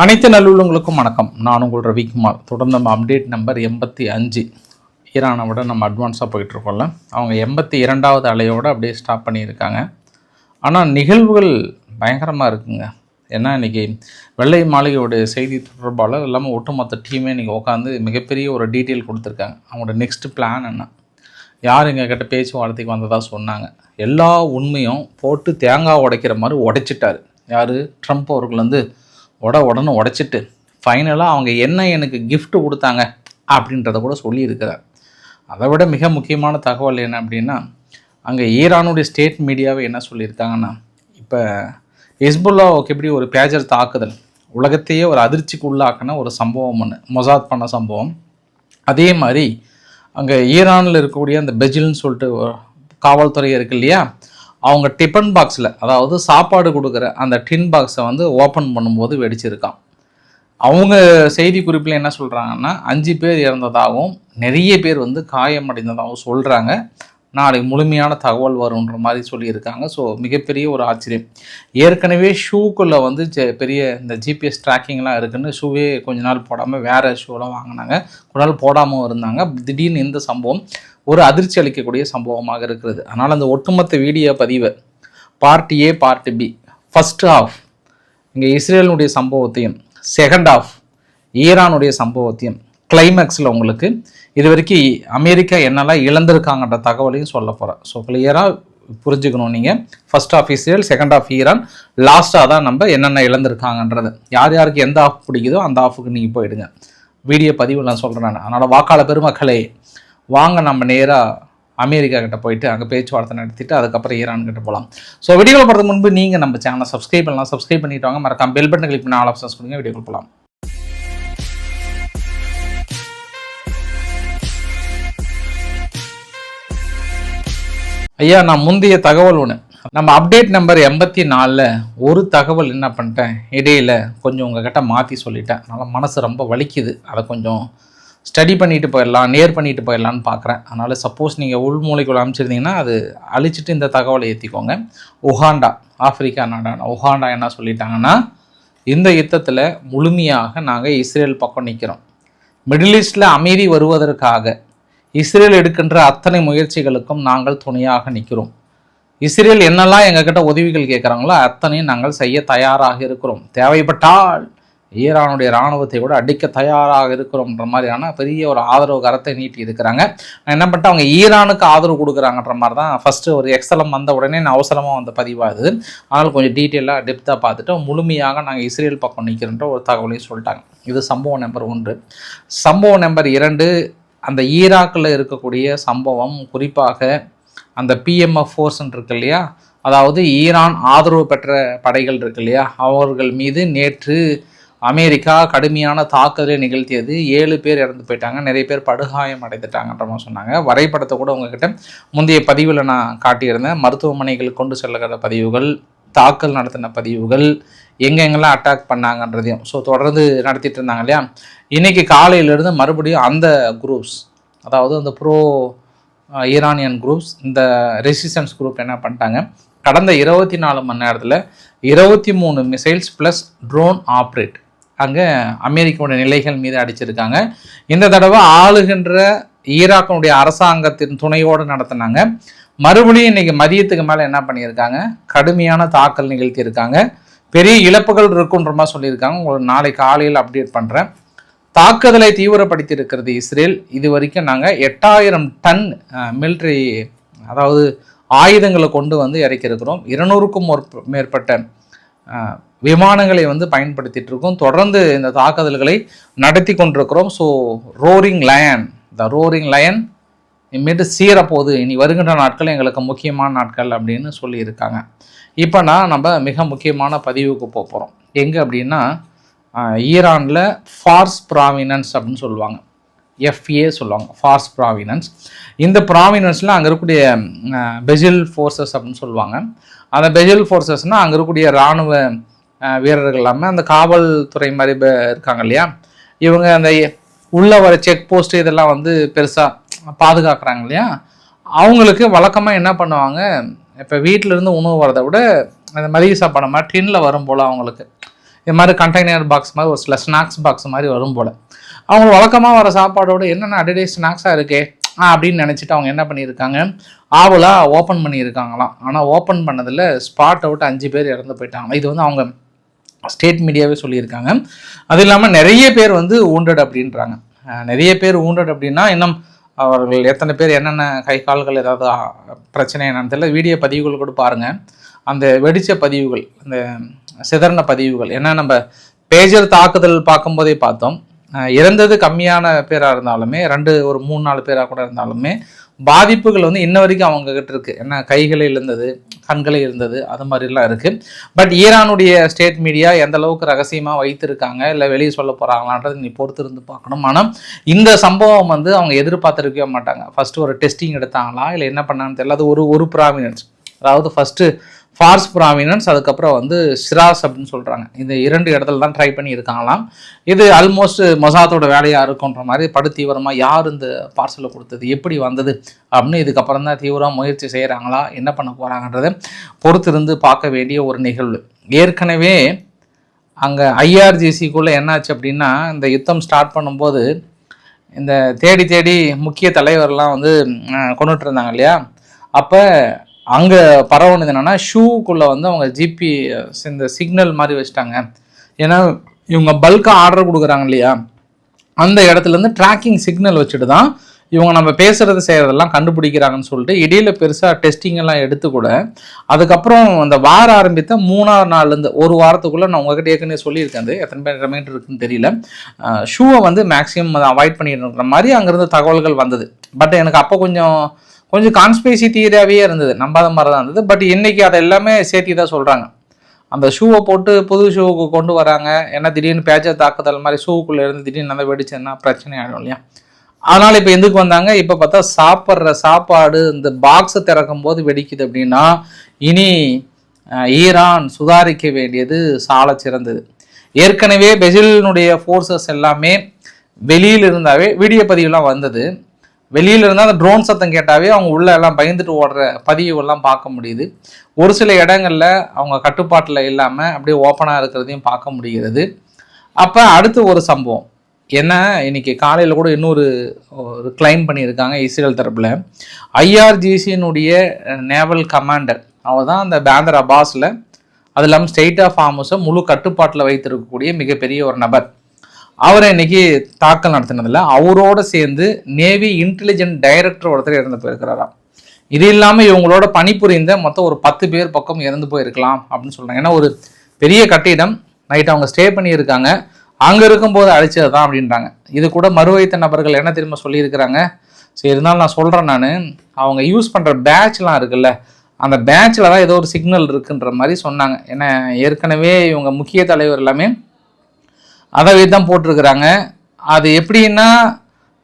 அனைத்து நல்லுள்ளங்களுக்கும் வணக்கம். நான் உங்கள் ரவிக்குமார். தொடர்ந்து நம்ம அப்டேட் நம்பர் 85. ஈரானை விட நம்ம அட்வான்ஸாக போயிட்டுருக்கோம்ல, அவங்க 82வது அலையோடு அப்படியே ஸ்டாப் பண்ணியிருக்காங்க. ஆனால் நிகழ்வுகள் பயங்கரமாக இருக்குங்க. ஏன்னா இன்றைக்கி வெள்ளை மாளிகையோடைய செய்தி தொடர்பாளர் இல்லாமல் ஒட்டுமொத்த டீமே இன்றைக்கி உட்காந்து மிகப்பெரிய ஒரு டீட்டெயில் கொடுத்துருக்காங்க. அவங்களோட நெக்ஸ்ட் பிளான் என்ன, யார் எங்கள் கிட்ட பேச்சுவார்த்தைக்கு வந்ததாக சொன்னாங்க, எல்லா உண்மையும் போட்டு தேங்காய் உடைக்கிற மாதிரி உடைச்சிட்டார். யார்? ட்ரம்ப் அவர்கள் வந்து உடனே உடைச்சிட்டு ஃபைனலாக அவங்க என்ன எனக்கு கிஃப்ட் கொடுத்தாங்க அப்படின்றத கூட சொல்லியிருக்கிறார். அதை விட மிக முக்கியமான தகவல் என்ன அப்படின்னா, அங்கே ஈரானுடைய ஸ்டேட் மீடியாவை என்ன சொல்லியிருக்காங்கன்னா, இப்போ ஹிஸ்புல்லாவுக்கு எப்படி ஒரு பேஜர் தாக்குதல் உலகத்தையே ஒரு அதிர்ச்சிக்கு உள்ளாக்கின ஒரு சம்பவம் ஒன்று மொசாத் பண்ண சம்பவம், அதே மாதிரி அங்கே ஈரானில் இருக்கக்கூடிய அந்த பெஜில்னு சொல்லிட்டு காவல்துறை இருக்கு இல்லையா, அவங்க டிஃபன் பாக்ஸில், அதாவது சாப்பாடு கொடுக்குற அந்த டின் பாக்ஸை வந்து ஓப்பன் பண்ணும்போது வெடிச்சிருக்கான். அவங்க செய்தி குறிப்பில் என்ன சொல்கிறாங்கன்னா, 5 பேர் இறந்ததாகவும் நிறைய பேர் வந்து காயமடைந்ததாகவும் சொல்கிறாங்க. நாளைக்கு முழுமையான தகவல் வருன்ற மாதிரி சொல்லியிருக்காங்க. ஸோ மிகப்பெரிய ஒரு ஆச்சரியம். ஏற்கனவே ஷூக்குள்ளே வந்து பெரிய இந்த ஜிபிஎஸ் ட்ராக்கிங்லாம் இருக்குதுன்னு ஷூவே கொஞ்ச நாள் போடாமல் வேறு ஷூலாம் வாங்கினாங்க, கொஞ்ச நாள் போடாமல் இருந்தாங்க. திடீர்னு இந்த சம்பவம் ஒரு அதிர்ச்சி அளிக்கக்கூடிய சம்பவமாக இருக்கிறது. அதனால் அந்த ஒட்டுமொத்த வீடியோ பதிவை part A part B, first half இங்கே இஸ்ரேலுடைய சம்பவத்தையும், செகண்ட் ஹாஃப் ஈரானுடைய சம்பவத்தையும், கிளைமேக்ஸில் உங்களுக்கு இது வரைக்கும் அமெரிக்கா என்னெல்லாம் இழந்திருக்காங்கன்ற தகவலையும் சொல்ல போகிறேன். ஸோ கிளியராக புரிஞ்சுக்கணும் நீங்கள். First of Israel, second of Iran, லாஸ்ட்டாக தான் நம்ம என்னென்ன இழந்திருக்காங்கன்றது. யார் யாருக்கு எந்த ஆஃப் பிடிக்குதோ அந்த ஆஃபுக்கு நீங்கள் போயிடுங்க. வீடியோ பதிவு நான் சொல்கிறேன் நான். அதனால் வாக்காளர் பெருமக்களே வாங்க, நம்ம நேராக அமெரிக்கா கிட்ட போயிட்டு அங்கே பேச்சுவார்த்தை நடத்திட்டு அதுக்கப்புறம் ஈரான் கிட்ட போகலாம். ஸோ வீடியோவில் போகிறதுக்கு முன்பு நீங்கள் நம்ம சேனலை சப்ஸ்கிரைப் பண்ணலாம். சப்ஸ்கிரைப் பண்ணிட்டு வாங்க, மறக்காம பெல் பட்டன் கிளிக் பண்ணி ஆல் ஆப்ஷன்ஸ் கொடுங்க. வீடியோக்கு போகலாம். ஐயா, நான் முந்தைய தகவல் ஒன்று, நம்ம அப்டேட் நம்பர் 84ல் ஒரு தகவல் என்ன பண்ணிட்டேன், இடையில் கொஞ்சம் உங்ககிட்ட மாற்றி சொல்லிட்டேன். அதனால் மனசு ரொம்ப வலிக்குது. அதை கொஞ்சம் ஸ்டடி பண்ணிட்டு போயிடலாம், நேர் பண்ணிட்டு போயிடலான்னு பார்க்குறேன். அதனால் சப்போஸ் நீங்கள் உள்மூலைக்குள்ள அனுப்பிச்சிருந்தீங்கன்னா அது அழிச்சிட்டு இந்த தகவலை ஏற்றிக்கோங்க. உகாண்டா, ஆப்பிரிக்கா நாடான உகாண்டா என்ன சொல்லிட்டாங்கன்னா, இந்த யுத்தத்தில் முழுமையாக நாங்கள் இஸ்ரேல் பக்கம் நிற்கிறோம். மிடில் ஈஸ்டில் அமைதி வருவதற்காக இஸ்ரேல் எடுக்கின்ற அத்தனை முயற்சிகளுக்கும் நாங்கள் துணையாக நிற்கிறோம். இஸ்ரேல் என்னெல்லாம் எங்ககிட்ட உதவிகள் கேட்குறாங்களோ அத்தனையும் நாங்கள் செய்ய தயாராக இருக்கிறோம். தேவைப்பட்டால் ஈரானுடைய இராணுவத்தை கூட அடிக்க தயாராக இருக்கிறோம்ன்ற மாதிரியான பெரிய ஒரு ஆதரவு கரத்தை நீட்டி இருக்கிறாங்க. நான் என்ன பண்ணிட்டு அவங்க ஈரானுக்கு ஆதரவு கொடுக்குறாங்கன்ற மாதிரி தான் ஃபஸ்ட்டு ஒரு எக்ஸலம் வந்த உடனே நான் அவசரமாக வந்த பதிவாகுது. அதனால் கொஞ்சம் டீட்டெயிலாக டெப்த்தாக பார்த்துட்டு முழுமையாக நாங்கள் இஸ்ரேல் பக்கம் நிற்கிறோன்ற ஒரு தகவலையும் சொல்லிட்டாங்க. இது சம்பவம் நம்பர் 1. சம்பவம் நம்பர் 2, அந்த ஈராக்கில் இருக்கக்கூடிய சம்பவம், குறிப்பாக அந்த பிஎம்எஃப் ஃபோர்ஸ்ன்னு இருக்கு இல்லையா, அதாவது ஈரான் ஆதரவு பெற்ற படைகள் இருக்கு இல்லையா, அவர்கள் மீது நேற்று அமெரிக்கா கடுமையான தாக்குதலை நிகழ்த்தியது. 7 பேர் இறந்து போயிட்டாங்க, நிறைய பேர் படுகாயம் அடைந்துட்டாங்கன்ற மாதிரி சொன்னாங்க. வரைபடத்தை கூட உங்ககிட்ட முந்தைய பதிவில் நான் காட்டியிருந்தேன். மருத்துவமனைகள் கொண்டு செல்லுகிற பதிவுகள், தாக்கல் நடத்தின பதிவுகள், எங்கெங்கெல்லாம் அட்டாக் பண்ணாங்கன்றதையும் ஸோ தொடர்ந்து நடத்திட்டு இருந்தாங்க இல்லையா. இன்றைக்கி காலையிலேருந்து மறுபடியும் அந்த குரூப்ஸ், அதாவது அந்த ப்ரோ ஈரானியன் குரூப்ஸ், இந்த ரெசிஸ்டன்ஸ் குரூப் என்ன பண்ணிட்டாங்க, கடந்த 24 மணி நேரத்தில் 23 மிசைல்ஸ் ப்ளஸ் ட்ரோன் ஆப்ரேட் அங்கே அமெரிக்காவுடைய நிலைகள் மீது அடிச்சிருக்காங்க. இந்த தடவை ஆளுகின்ற ஈராக்கினுடைய அரசாங்கத்தின் துணையோடு நடத்தினாங்க. மறுபடியும் இன்றைக்கி மதியத்துக்கு மேலே என்ன பண்ணியிருக்காங்க, கடுமையான தாக்கல் நிகழ்த்தியிருக்காங்க. பெரிய இழப்புகள் இருக்குன்ற மாதிரி சொல்லியிருக்காங்க. உங்களுக்கு நாளை காலையில் அப்டேட் பண்ணுறேன். தாக்குதலை தீவிரப்படுத்தி இருக்கிறது இஸ்ரேல். இது வரைக்கும் நாங்கள் 8000 டன் மிலிட்ரி, அதாவது ஆயுதங்களை கொண்டு வந்து இறக்கியிருக்கிறோம். 200க்கும் மேற்பட்ட விமானங்களை வந்து பயன்படுத்திட்டு இருக்கோம். தொடர்ந்து இந்த தாக்குதல்களை நடத்தி கொண்டிருக்கிறோம். ஸோ ரோரிங் லயன், த ரோரிங் லயன் இனிமேட்டு சீரப்போகுது, இனி வருகின்ற நாட்கள் எங்களுக்கு முக்கியமான நாட்கள் அப்படின்னு சொல்லியிருக்காங்க. இப்போ நம்ம மிக முக்கியமான பதிவுக்கு போகிறோம். எங்கே அப்படின்னா, ஈரானில் ஃபார்ஸ் ப்ராமினன்ஸ் அப்படின்னு சொல்லுவாங்க, எஃப்ஏ சொல்லுவாங்க, ஃபார்ஸ் ப்ராவினன்ஸ். இந்த ப்ராவினன்ஸில் அங்கே இருக்கக்கூடிய பெஜில் ஃபோர்ஸஸ் அப்படின்னு சொல்லுவாங்க. அந்த பெஜில் ஃபோர்ஸஸ்னால் அங்கே இருக்கக்கூடிய இராணுவ வீரர்கள் இல்லாமல் அந்த காவல்துறை மாதிரி இருக்காங்க இல்லையா, இவங்க அந்த உள்ளே வர செக் போஸ்ட்டு இதெல்லாம் வந்து பெருசாக பாதுகாக்கிறாங்க இல்லையா. அவங்களுக்கு வழக்கமாக என்ன பண்ணுவாங்க, இப்போ வீட்டிலேருந்து உணவு வரதை விட அந்த மதிய சாப்பாடு மாதிரி டின்னில் வரும் போல் அவங்களுக்கு இது மாதிரி கண்டெய்னர் பாக்ஸ் மாதிரி ஒரு சில ஸ்நாக்ஸ் பாக்ஸ் மாதிரி வரும் போல். அவங்க வழக்கமாக வர சாப்பாடோடு என்னென்ன அடிடே ஸ்நாக்ஸாக இருக்கே அப்படின்னு நினச்சிட்டு அவங்க என்ன பண்ணியிருக்காங்க, ஆவலாக ஓப்பன் பண்ணியிருக்காங்களாம். ஆனால் ஓப்பன் பண்ணதில் ஸ்பாட்டை விட்டு 5 பேர் இறந்து போயிட்டாங்க. இது வந்து அவங்க ஸ்டேட் மீடியாவே சொல்லியிருக்காங்க. அது இல்லாமல் நிறைய பேர் வந்து ஊண்டட் அப்படின்றாங்க. நிறைய பேர் ஊண்டட் அப்படின்னா இன்னும் அவர்கள் எத்தனை பேர் என்னென்ன கை கால்கள் ஏதாவது பிரச்சனை என்னன்னு தெரியல. வீடியோ பதிவுகள் கூட பாருங்கள், அந்த வெடித்த பதிவுகள், அந்த சிதறின பதிவுகள். ஏன்னா நம்ம பேஜர் தாக்குதல் பார்க்கும்போதே பார்த்தோம், இறந்தது கம்மியான பேராக இருந்தாலுமே, ஒரு 3-4 பேராக கூட இருந்தாலுமே பாதிப்புகள் வந்து இன்ன வரைக்கும் அவங்க கிட்ட இருக்கு. ஏன்னா கைகளே இருந்தது, கண்களே இருந்தது, அது மாதிரிலாம் இருக்கு. பட் ஈரானுடைய ஸ்டேட் மீடியா எந்த அளவுக்கு ரகசியமாக வைத்திருக்காங்க, இல்லை வெளியே சொல்ல போறாங்களான்றது நீ பொறுத்து இருந்து பார்க்கணும். ஆனால் இந்த சம்பவம் வந்து அவங்க எதிர்பார்த்துருக்கவே மாட்டாங்க. ஃபர்ஸ்ட் ஒரு டெஸ்டிங் எடுத்தாங்களா இல்லை என்ன பண்ணான்னு தெரியல. அது ஒரு ப்ராமினன்ஸ், அதாவது ஃபர்ஸ்ட் ஃபார்ஸ் ப்ராமினன்ஸ், அதுக்கப்புறம் வந்து ஷிராஸ் அப்படின்னு சொல்கிறாங்க. இந்த 2 இடத்துல தான் ட்ரை பண்ணி இருக்காங்களாம். இது ஆல்மோஸ்ட் மொசாத்தோட வேலையாக இருக்குன்ற மாதிரி படு தீவிரமாக யார் இந்த பார்சலை கொடுத்தது, எப்படி வந்தது அப்படின்னு இதுக்கப்புறம் தான் தீவிரமாக முயற்சி செய்கிறாங்களா, என்ன பண்ண போகிறாங்கன்றதை பொறுத்திருந்து பார்க்க வேண்டிய ஒரு நிகழ்வு. ஏற்கனவே அங்கே IRGCக்குள்ளே என்னாச்சு அப்படின்னா, இந்த யுத்தம் ஸ்டார்ட் பண்ணும்போது இந்த தேடி முக்கிய தலைவர்லாம் வந்து கொண்டுட்டு இருந்தாங்க இல்லையா, அப்போ அங்கே பரவுனது என்னென்னா ஷூக்குள்ளே வந்து அவங்க ஜிபிஎஸ் இந்த சிக்னல் மாதிரி வச்சுட்டாங்க. ஏன்னா இவங்க பல்காக ஆர்டர் கொடுக்குறாங்க இல்லையா, அந்த இடத்துலேருந்து ட்ராக்கிங் சிக்னல் வச்சுட்டு தான் இவங்க நம்ம பேசுகிறது செய்கிறதெல்லாம் கண்டுபிடிக்கிறாங்கன்னு சொல்லிட்டு இடையில பெருசாக டெஸ்டிங் எல்லாம் எடுத்து கூட அதுக்கப்புறம் அந்த வாரம் ஆரம்பித்த 3ஆவது நாள்லேருந்து ஒரு வாரத்துக்குள்ளே நான் உங்ககிட்ட ஏற்கனவே சொல்லியிருக்கேன். அது எத்தனை பேர் ரிமைண்டர் இருக்குன்னு தெரியல. ஷூவை வந்து மேக்ஸிமம் அதை அவாய்ட் பண்ணிடுற மாதிரி அங்கேருந்து தகவல்கள் வந்தது. பட் எனக்கு அப்போ கொஞ்சம் கான்ஸ்பிரசி தியரியாகவே இருந்தது, நம்பாத மாதிரி தான் இருந்தது. பட் இன்னைக்கு அதை எல்லாமே சேர்த்தி தான் சொல்கிறாங்க. அந்த ஷூவை போட்டு புது ஷூவுக்கு கொண்டு வராங்க. ஏன்னா திடீர்னு பேச்சர் தாக்குதல் மாதிரி ஷூவுக்குள்ளே இருந்து திடீர்னு நல்லா வெடிச்சுன்னா பிரச்சனை ஆகிடும் இல்லையா. அதனால் இப்போ எதுக்கு வந்தாங்க, இப்போ பார்த்தா சாப்பிட்ற சாப்பாடு இந்த பாக்ஸை திறக்கும் போது வெடிக்குது அப்படின்னா இனி ஈரான் சுதாரிக்க வேண்டியது சால சிறந்தது. ஏற்கனவே பெசிலினுடைய ஃபோர்ஸஸ் எல்லாமே வெளியில் இருந்தாவே வீடியோ பதிவுலாம் வந்தது. வெளியில் இருந்தால் அந்த ட்ரோன் சத்தம் கேட்டாவே அவங்க உள்ளே எல்லாம் பயந்துட்டு ஓடுற பதிவுகள்லாம் பார்க்க முடியுது. ஒரு சில இடங்களில் அவங்க கட்டுப்பாட்டில் இல்லாமல் அப்படியே ஓப்பனாக இருக்கிறதையும் பார்க்க முடிகிறது. அப்போ அடுத்து ஒரு சம்பவம் என்ன, இன்னைக்கு காலையில் கூட இன்னொரு கிளைம் பண்ணியிருக்காங்க இஸ்ரேல் தரப்பில். IRGCனுடைய நேவல் கமாண்டர் அவர் தான் அந்த பேந்தர் அப்பாஸில், அது இல்லாமல் ஸ்டேட் ஆஃப் ஹார்முஸை முழு கட்டுப்பாட்டில் வைத்திருக்கக்கூடிய மிகப்பெரிய ஒரு நபர். அவரை இன்னைக்கு தாக்கல் நடத்தினதில்ல, அவரோட சேர்ந்து நேவி இன்டெலிஜென்ட் டைரக்டர் ஒருத்தர் இறந்து போயிருக்கிறாராம். இது இல்லாமல் இவங்களோட பணிபுரிந்த மொத்தம் ஒரு 10 பேர் பக்கம் இறந்து போயிருக்கலாம் அப்படின்னு சொல்கிறாங்க. ஏன்னா ஒரு பெரிய கட்டிடம் நைட் அவங்க ஸ்டே பண்ணியிருக்காங்க, அங்கே இருக்கும்போது அழிச்சது தான் அப்படின்றாங்க. இது கூட மறுவைத்த நபர்கள் என்ன திரும்ப சொல்லியிருக்கிறாங்க. சரி இருந்தாலும் நான் சொல்கிறேன், நான் அவங்க யூஸ் பண்ணுற பேட்ச்லாம் இருக்குல்ல, அந்த பேட்சில் தான் ஏதோ ஒரு சிக்னல் இருக்குன்ற மாதிரி சொன்னாங்க. ஏன்னா ஏற்கனவே இவங்க முக்கிய தலைவர் எல்லாமே அதை தான் போட்டிருக்கிறாங்க. அது எப்படின்னா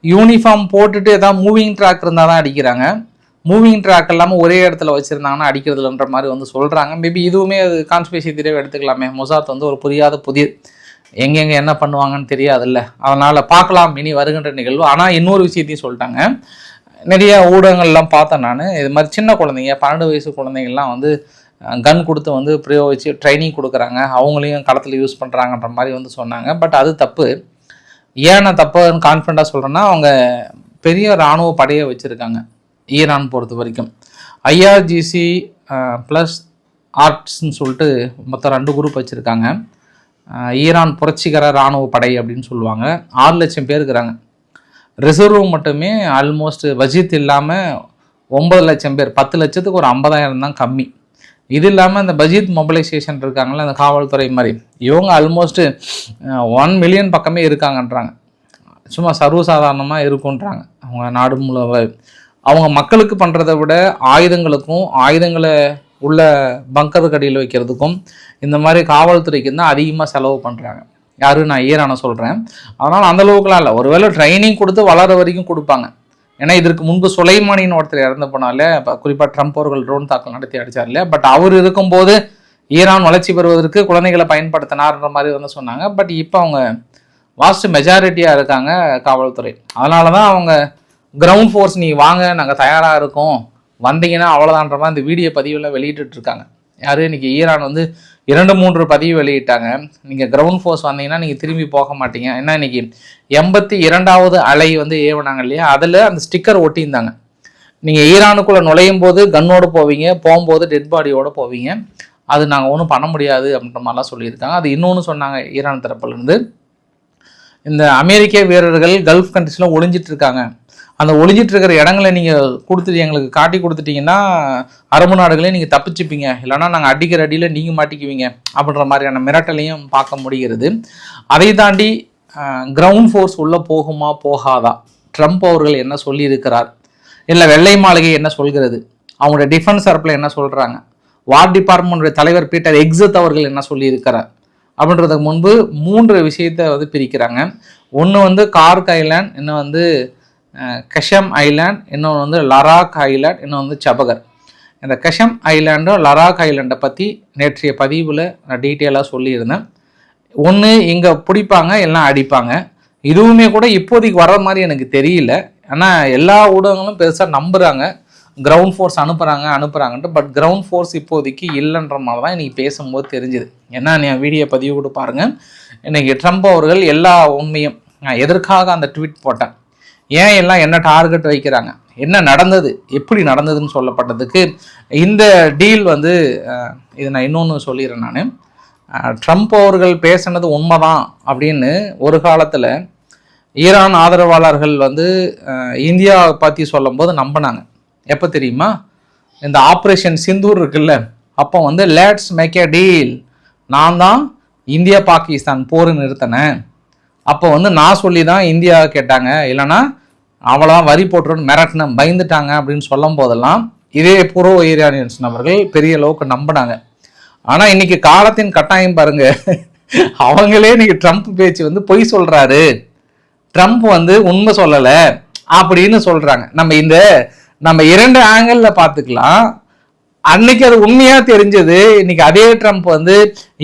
யூனிஃபார்ம் போட்டுட்டு ஏதாவது மூவிங் ட்ராக் இருந்தால் தான் அடிக்கிறாங்க. மூவிங் ட்ராக் இல்லாமல் ஒரே இடத்துல வச்சுருந்தாங்கன்னா அடிக்கிறதுலன்ற மாதிரி வந்து சொல்கிறாங்க. மேபி இதுவுமே அது கான்ஸ்பிரசி தியரி எடுத்துக்கலாமே. மொசாத் வந்து ஒரு புதிர் எங்கெங்கே என்ன பண்ணுவாங்கன்னு தெரியாதுல்ல. அதனால் பார்க்கலாம் இனி வருகின்ற நிகழ்வு. ஆனால் இன்னொரு விஷயத்தையும் சொல்லிட்டாங்க. நிறைய ஊடகங்கள்லாம் பார்த்தேன் நான், இது மாதிரி சின்ன குழந்தைங்க 12 வயசு குழந்தைங்கள்லாம் வந்து கன் கொடுத்து வந்து பிரயோகிச்சு ட்ரைனிங் கொடுக்குறாங்க, அவங்களையும் களத்தில் யூஸ் பண்ணுறாங்கன்ற மாதிரி வந்து சொன்னாங்க. பட் அது தப்பு. ஏன் நான் தப்புன்னு கான்ஃபிடண்ட்டாக சொல்கிறேன்னா, அவங்க பெரிய இராணுவ படையை வச்சுருக்காங்க ஈரான் பொறுத்த வரைக்கும். IRGC ப்ளஸ் ஆர்ட்ஸ்ன்னு சொல்லிட்டு மொத்தம் 2 குரூப் வச்சுருக்காங்க. ஈரான் புரட்சிகர இராணுவ படை அப்படின்னு சொல்லுவாங்க. 6 லட்சம் பேர் இருக்கிறாங்க. ரிசர்வ் மட்டுமே ஆல்மோஸ்ட் வஜித் இல்லாமல் 9 லட்சம் பேர். 10 லட்சத்துக்கு ஒரு 50,000 தான் கம்மி. இது இல்லாமல் இந்த பஜித் மொபிலைசேஷன் இருக்காங்களே, அந்த காவல்துறை மாதிரி, இவங்க ஆல்மோஸ்ட் 1 மில்லியன் பக்கமே இருக்காங்கன்றாங்க. சும்மா சர்வசாதாரணமாக இருக்குன்றாங்க. அவங்க நாடு முழுவ அவங்க மக்களுக்கு பண்ணுறதை விட ஆயுதங்களுக்கும் ஆயுதங்களை உள்ள பங்கர் கடியில் வைக்கிறதுக்கும் இந்த மாதிரி காவல்துறைக்கு தான் அதிகமாக செலவு பண்ணுறாங்க. யாரும் நான் ஈரானை சொல்கிறேன். அதனால் அந்தளவுக்குலாம் இல்லை, ஒருவேளை ட்ரைனிங் கொடுத்து வளர வரைக்கும் கொடுப்பாங்க. ஏன்னா இதற்கு முன்பு சுலைமானின்னு ஒருத்தர் இறந்து போனாலே, இப்போ குறிப்பாக ட்ரம்ப் அவர்கள் ட்ரோன் தாக்கல் நடத்தி அடித்தார் இல்லையா. பட் அவர் இருக்கும்போது ஈரான் வளர்ச்சி பெறுவதற்கு குழந்தைகளை பயன்படுத்தினார்ன்ற மாதிரி வந்து சொன்னாங்க. பட் இப்போ அவங்க வாஸ்ட் மெஜாரிட்டியாக இருக்காங்க காவல்துறை. அதனால தான் அவங்க கிரவுண்ட் ஃபோர்ஸ் நீ வாங்க நாங்கள் தயாராக இருக்கோம், வந்தீங்கன்னா அவ்வளோதான்ற மாதிரி இந்த வீடியோ பதிவில் வெளியிட்டு இருக்காங்க. யாரும் இன்றைக்கி ஈரான் வந்து 2-3 பதிவு வெளியிட்டாங்க. நீங்கள் கிரவுண்ட் ஃபோர்ஸ் வந்தீங்கன்னா நீங்கள் திரும்பி போக மாட்டீங்க. ஏன்னா இன்னைக்கு 82வது அலை வந்து ஏவுனாங்க இல்லையா, அதில் அந்த ஸ்டிக்கர் ஒட்டியிருந்தாங்க. நீங்கள் ஈரானுக்குள்ளே நுழையும் போது கன்னோடு போவீங்க, போகும்போது டெட் பாடியோடு போவீங்க, அது நாங்கள் ஒன்றும் பண்ண முடியாது அப்படின்ற மாதிரிலாம் சொல்லியிருக்காங்க. அது இன்னொன்று சொன்னாங்க ஈரான் தரப்புலேருந்து, இந்த அமெரிக்க வீரர்கள் கல்ஃப் கண்ட்ரிஸில் ஒளிஞ்சிட்டு இருக்காங்க, அந்த ஒளிஞ்சிட்டு இருக்கிற இடங்களை நீங்கள் கொடுத்துட்டு எங்களுக்கு காட்டி கொடுத்துட்டீங்கன்னா அரபு நாடுகளே நீங்கள் தப்பிச்சுப்பீங்க, இல்லைனா நாங்கள் அடிக்கிற அடியில் நீங்கள் மாட்டிக்குவீங்க அப்படின்ற மாதிரியான மிரட்டலையும் பார்க்க முடிகிறது. அதை தாண்டி கிரவுண்ட் ஃபோர்ஸ் உள்ளே போகுமா போகாதா, ட்ரம்ப் அவர்கள் என்ன சொல்லியிருக்கிறார், இல்லை வெள்ளை மாளிகை என்ன சொல்கிறது, அவங்களுடைய டிஃபென்ஸ் தரப்பில் என்ன சொல்கிறாங்க, வார் டிபார்ட்மெண்ட்டுடைய தலைவர் பீட்டர் எக்ஸத் அவர்கள் என்ன சொல்லியிருக்கிறார் அப்படின்றதுக்கு முன்பு 3 விஷயத்தை வந்து பிரிக்கிறாங்க. ஒன்று வந்து கார்க் ஐலாண்ட், இன்னும் வந்து கஷம் ஐலாண்ட், இன்னொன்று வந்து லடாக் ஐலாண்ட், இன்னொன்று வந்து சபகர். இந்த கஷம் ஐலாண்டும் லடாக் ஐலாண்டை பற்றி நேற்றைய பதிவில் நான் டீட்டெயிலாக சொல்லியிருந்தேன். ஒன்று இங்கே பிடிப்பாங்க, எல்லாம் அடிப்பாங்க. இதுவுமே கூட இப்போதைக்கு வர்ற மாதிரி எனக்கு தெரியல. ஆனால் எல்லா ஊடகங்களும் பெருசாக நம்புகிறாங்க, கிரவுண்ட் ஃபோர்ஸ் அனுப்புகிறாங்கன்ட்டு. பட் கிரவுண்ட் ஃபோர்ஸ் இப்போதைக்கு இல்லைன்ற மாதிரி தான் இன்றைக்கி பேசும்போது தெரிஞ்சுது. ஏன்னா நான் வீடியோ பதிவு கூட பாருங்கள், இன்றைக்கி ட்ரம்ப் அவர்கள் எல்லா உண்மையும், நான் எதற்காக அந்த ட்வீட் போட்டேன், ஏன் எல்லாம் என்ன டார்கெட் வைக்கிறாங்க, என்ன நடந்தது, எப்படி நடந்ததுன்னு சொல்லப்பட்டதுக்கு இந்த டீல் வந்து இது நான் இன்னொன்று சொல்லிடுறேன். நான் ட்ரம்ப் அவர்கள் பேசினது உண்மைதான் அப்படின்னு ஒரு காலத்தில் ஈரான் ஆதரவாளர்கள் வந்து இந்தியாவை பற்றி சொல்லும் போது நம்பினாங்க. எப்போ தெரியுமா, இந்த ஆப்ரேஷன் சிந்தூர் இருக்குல்ல, அப்போ வந்து லேட்ஸ் மேக் எ டீல், நான் தான் இந்தியா பாகிஸ்தான் போர் நிறுத்தினேன், அப்போ வந்து நான் சொல்லி தான் இந்தியா கேட்டாங்க, இல்லைனா அவ்வளோதான் வரி போட்டுருன்னு மிரட்டின பயந்துட்டாங்க அப்படின்னு சொல்லும் போதெல்லாம் இதே புரோ ஈரானியன்ஸ் நபர்கள் பெரிய அளவுக்கு நம்பினாங்க. ஆனால் இன்னைக்கு காலத்தின் கட்டாயம் பாருங்க, அவங்களே இன்னைக்கு ட்ரம்ப் பேச்சு வந்து பொய் சொல்றாரு, ட்ரம்ப் வந்து உண்மை சொல்லலை அப்படின்னு சொல்றாங்க. நம்ம 2 ஆங்கிளில் பார்த்துக்கலாம். அன்னைக்கு அது உண்மையா தெரிஞ்சது, இன்னைக்கு அதே ட்ரம்ப் வந்து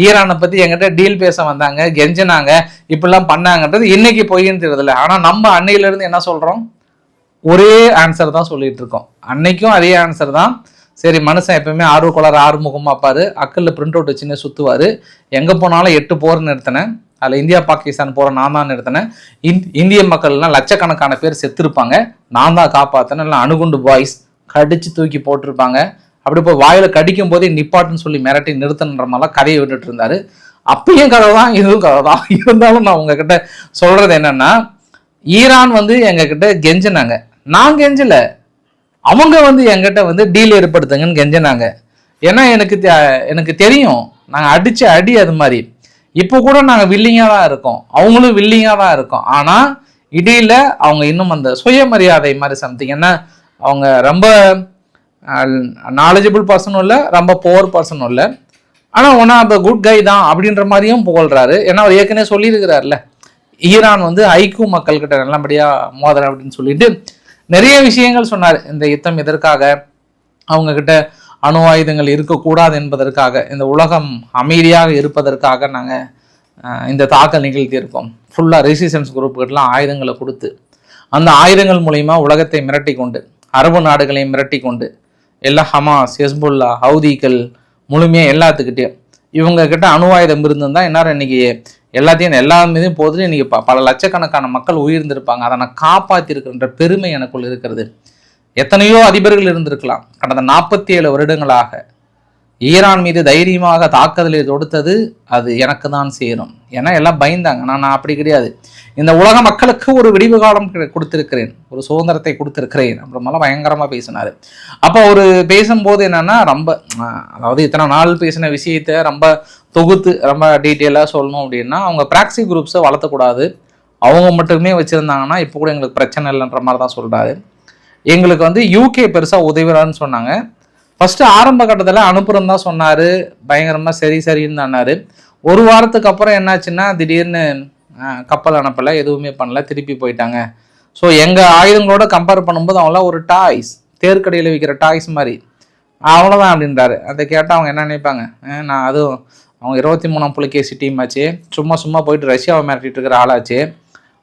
ஈரானை பத்தி எங்கிட்ட டீல் பேச வந்தாங்க, கெஞ்சினாங்க, இப்படிலாம் பண்ணாங்கன்றது இன்னைக்கு பொய்ன்னு தெரியல. ஆனா நம்ம அன்னையில இருந்து என்ன சொல்றோம், ஒரே ஆன்சர் தான் சொல்லிட்டு இருக்கோம். அன்னைக்கும் அதே ஆன்சர் தான். சரி, மனுஷன் எப்பவுமே ஆர்வக்கோளாறு ஆறுமுகமா பாரு, அக்கல்ல பிரிண்ட் அவுட் வச்சுன்னு சுத்துவாரு, எங்க போனாலும் 8 போர் நிறுத்தினேன், அதில் இந்தியா பாகிஸ்தான் போற நான் தான் நிறுத்தினேன், இந்திய மக்கள்லாம் லட்சக்கணக்கான பேர் செத்துருப்பாங்க, நான் தான் காப்பாத்தினேன், இல்லை அணுகுண்டு பாய்ஸ் கடிச்சு தூக்கி போட்டிருப்பாங்க, அப்படி போய் வாயில கடிக்கும் போதே நிப்பாட்டுன்னு சொல்லி மிரட்டி நிறுத்தன்ற மாதிரிலாம் கதையை விட்டுட்டு இருந்தாரு. அப்பயும் கதை தான், இதுவும் கதை தான். இருந்தாலும் நான் உங்ககிட்ட சொல்றது என்னன்னா, ஈரான் வந்து எங்ககிட்ட கெஞ்சினாங்க, நான் கெஞ்சல, அவங்க வந்து எங்கிட்ட வந்து டீல் ஏற்படுத்துங்கன்னு கெஞ்சினாங்க. ஏன்னா எனக்கு தெரியும், நாங்கள் அடிச்ச அடி அது மாதிரி. இப்போ கூட நாங்கள் வில்லிங்காக தான் இருக்கோம், அவங்களும் வில்லிங்காக தான் இருக்கோம். ஆனால் இடையில அவங்க இன்னும் அந்த சுயமரியாதை மாதிரி சம்திங், ஏன்னா அவங்க ரொம்ப நாலேஜபிள் பர்சனும் இல்லை, ரொம்ப புவர் பர்சனும் இல்லை, ஆனால் ஒன்னா அந்த குட் கை தான் அப்படின்ற மாதிரியும் புகழ்றாரு. ஏன்னா அவர் ஏற்கனவே சொல்லியிருக்கிறார்ல, ஈரான் வந்து ஐக்கிய மக்கள்கிட்ட நல்லபடியாக மோதுறேன் அப்படின்னு சொல்லிட்டு நிறைய விஷயங்கள் சொன்னார். இந்த யுத்தம் எதற்காக, அவங்க கிட்ட அணு ஆயுதங்கள் இருக்கக்கூடாது என்பதற்காக, இந்த உலகம் அமைதியாக இருப்பதற்காக நாங்கள் இந்த தாக்கல் நிகழ்த்தியிருக்கோம். ஃபுல்லாக ரெசிஸ்டன்ஸ் குரூப்புக்கெல்லாம் ஆயுதங்களை கொடுத்து, அந்த ஆயுதங்கள் மூலயமா உலகத்தை மிரட்டி கொண்டு, அரபு நாடுகளையும் மிரட்டி கொண்டு, எல்லா ஹமாஸ், ஹெஸ்புல்லா, ஹவுதிகள் முழுமையாக எல்லாத்துக்கிட்டே இவங்க கிட்ட அணு ஆயுதம் இருந்திருந்தா இந்நேரம் இன்னைக்கு எல்லாத்தையும் எல்லா மீதும் போது இன்னைக்கு பல லட்சக்கணக்கான மக்கள் உயிர்ந்திருப்பாங்க. அதை நான் காப்பாற்றிருக்கின்ற பெருமை எனக்குள் இருக்கிறது. எத்தனையோ அதிபர்கள் இருந்திருக்கலாம். கடந்த 47 வருடங்களாக ஈரான் மீது தைரியமாக தாக்குதலை தொடுத்தது அது எனக்கு தான் சேரும். ஏன்னா எல்லாம் பயந்தாங்க. நான் அப்படி கிடையாது. இந்த உலக மக்களுக்கு ஒரு விடிவு காலம் கொடுத்திருக்கிறேன், ஒரு சுதந்திரத்தை கொடுத்திருக்கிறேன் அப்புறமெல்லாம் பயங்கரமாக பேசினாரு. அப்போ ஒரு பேசும்போது என்னன்னா, ரொம்ப அதாவது இத்தனை நாள் பேசின விஷயத்த ரொம்ப தொகுத்து ரொம்ப டீட்டெயிலாக சொல்லணும் அப்படின்னா, அவங்க ப்ராக்சி குரூப்ஸை வளர்த்தக்கூடாது, அவங்க மட்டுமே வச்சுருந்தாங்கன்னா இப்போ கூட எங்களுக்கு பிரச்சனை இல்லைன்ற மாதிரி தான் சொல்கிறாரு. எங்களுக்கு வந்து யூகே பெருசாக உதவிறான்னு சொன்னாங்க. ஃபஸ்ட்டு ஆரம்ப கட்டத்தில் அனுப்புகிறோம் தான் சொன்னார், பயங்கரமாக சரின்னு தானார். ஒரு வாரத்துக்கு அப்புறம் என்னாச்சுன்னா திடீர்னு கப்பல் அனுப்பலை, எதுவுமே பண்ணல, திருப்பி போயிட்டாங்க. ஸோ எங்கள் ஆயுதங்களோட கம்பேர் பண்ணும்போது அவங்களாம் ஒரு டாய்ஸ், தேர்க்கடையில் விற்கிற டாய்ஸ் மாதிரி, அவ்வளோதான் அப்படின்றாரு. அதை கேட்டால் அவங்க என்ன நினைப்பாங்க, நான் அதுவும் அவங்க 23ஆம் புலிகேசி டீம் ஆச்சு, சும்மா போயிட்டு ரஷ்யாவை மிரட்டிட்டு இருக்கிற ஆளாச்சு,